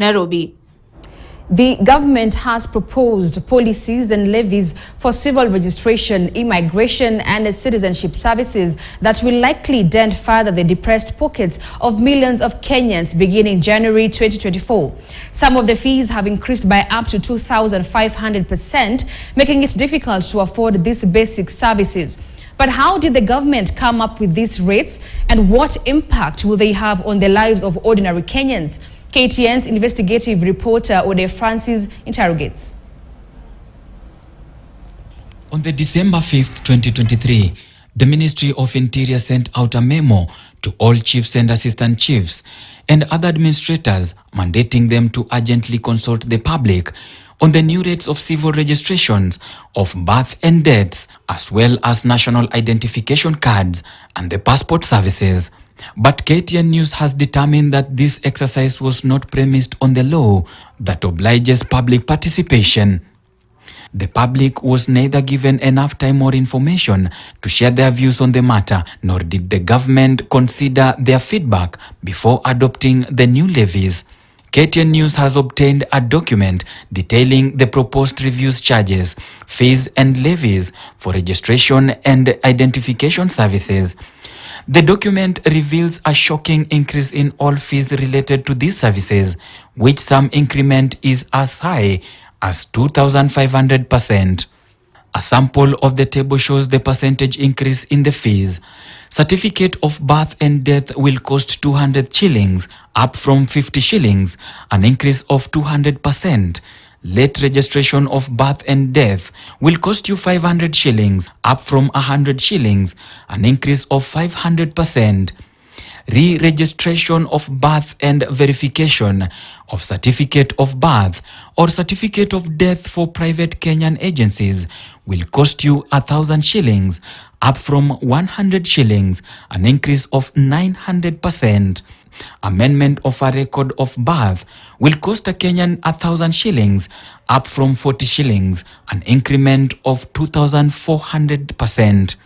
Nairobi. The government has proposed policies and levies for civil registration, immigration and citizenship services that will likely dent further the depressed pockets of millions of Kenyans beginning January 2024. Some of the fees have increased by up to 2,500%, making it difficult to afford these basic services. But how did the government come up with these rates, and what impact will they have on the lives of ordinary Kenyans? KTN's investigative reporter Ode Francis interrogates. On the December 5th, 2023, the Ministry of Interior sent out a memo to all chiefs and assistant chiefs and other administrators, mandating them to urgently consult the public on the new rates of civil registrations of birth and deaths, as well as national identification cards and the passport services. But KTN News has determined that this exercise was not premised on the law that obliges public participation. The public was neither given enough time or information to share their views on the matter, nor did the government consider their feedback before adopting the new levies. KTN News has obtained a document detailing the proposed reviews charges, fees and levies for registration and identification services. The document reveals a shocking increase in all fees related to these services, which some increment is as high as 2,500%. A sample of the table shows the percentage increase in the fees. Certificate of birth and death will cost 200 shillings, up from 50 shillings, an increase of 200%. Late registration of birth and death will cost you 500 shillings, up from 100 shillings, an increase of 500%. Re-registration of birth and verification of certificate of birth or certificate of death for private Kenyan agencies will cost you 1,000 shillings, up from 100 shillings, an increase of 900%. Amendment of a record of birth will cost a Kenyan 1,000 shillings, up from 40 shillings, an increment of 2,400%.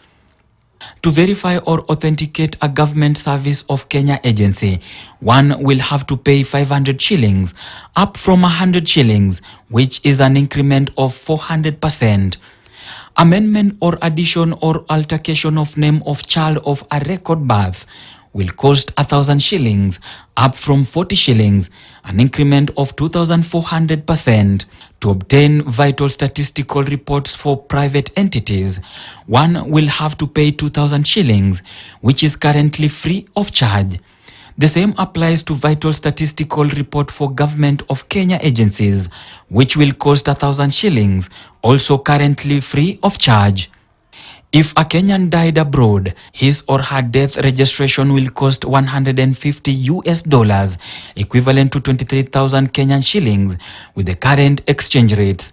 To verify or authenticate a government service of Kenya agency, one will have to pay 500 shillings, up from 100 shillings, which is an increment of 400%. Amendment or addition or alteration of name of child of a record birth will cost 1,000 shillings, up from 40 shillings, an increment of 2,400%. To obtain vital statistical reports for private entities, one will have to pay 2,000 shillings, which is currently free of charge. The same applies to vital statistical report for government of Kenya agencies, which will cost 1,000 shillings, also currently free of charge. If a Kenyan died abroad, his or her death registration will cost $150, equivalent to 23,000 Kenyan shillings with the current exchange rates.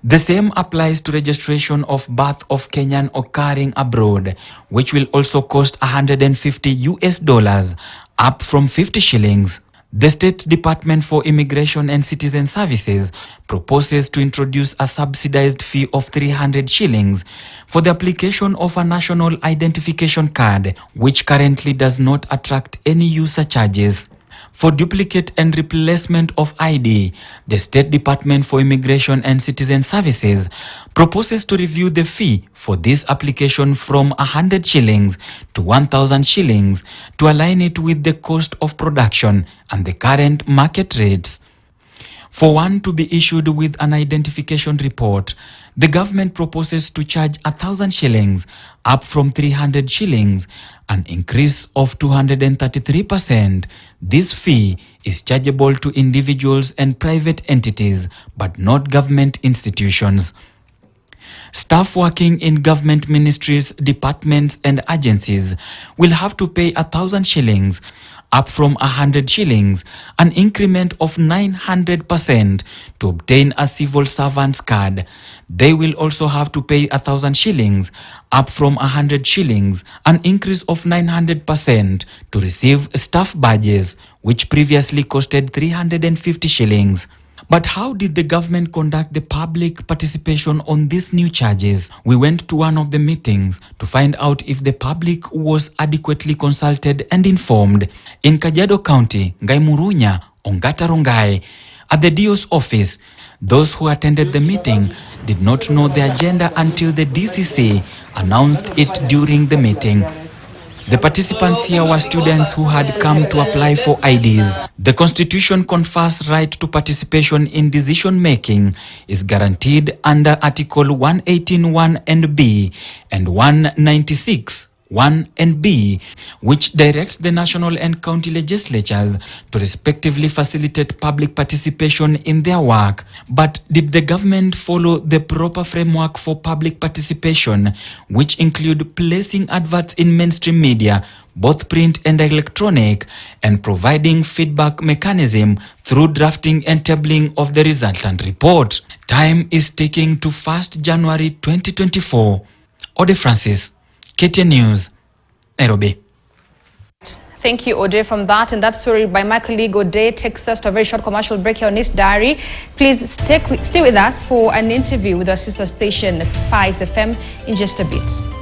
The same applies to registration of birth of Kenyan occurring abroad, which will also cost $150, up from 50 shillings. The State Department for Immigration and Citizen Services proposes to introduce a subsidized fee of 300 shillings for the application of a national identification card, which currently does not attract any user charges. For duplicate and replacement of ID, the State Department for Immigration and Citizen Services proposes to review the fee for this application from 100 shillings to 1,000 shillings to align it with the cost of production and the current market rates. For one to be issued with an identification report, the government proposes to charge 1,000 shillings, up from 300 shillings, an increase of 233%. This fee is chargeable to individuals and private entities, but not government institutions. Staff working in government ministries, departments and agencies will have to pay 1,000 shillings, up from 100 shillings, an increment of 900% to obtain a civil servant's card. They will also have to pay 1,000 shillings, up from 100 shillings, an increase of 900% to receive staff badges, which previously costed 350 shillings. But how did the government conduct the public participation on these new charges? We went to one of the meetings to find out if the public was adequately consulted and informed. In Kajiado County, Ngai Murunya, Ongata Rongai. At the DO's office, those who attended the meeting did not know the agenda until the DCC announced it during the meeting. The participants here were students who had come to apply for IDs. The Constitution confers right to participation in decision-making is guaranteed under Article 118(1) and B and 196(1) and B, which directs the national and county legislatures to respectively facilitate public participation in their work. But did the government follow the proper framework for public participation, which include placing adverts in mainstream media, both print and electronic, and providing feedback mechanism through drafting and tabling of the resultant report? Time is ticking to 1st January 2024. Ode Francis, KTN News, Nairobi. Thank you, Ode, from that. And that story by my colleague Ode takes us to a very short commercial break here on East Diary. Please stay with us for an interview with our sister station, Spice FM, in just a bit.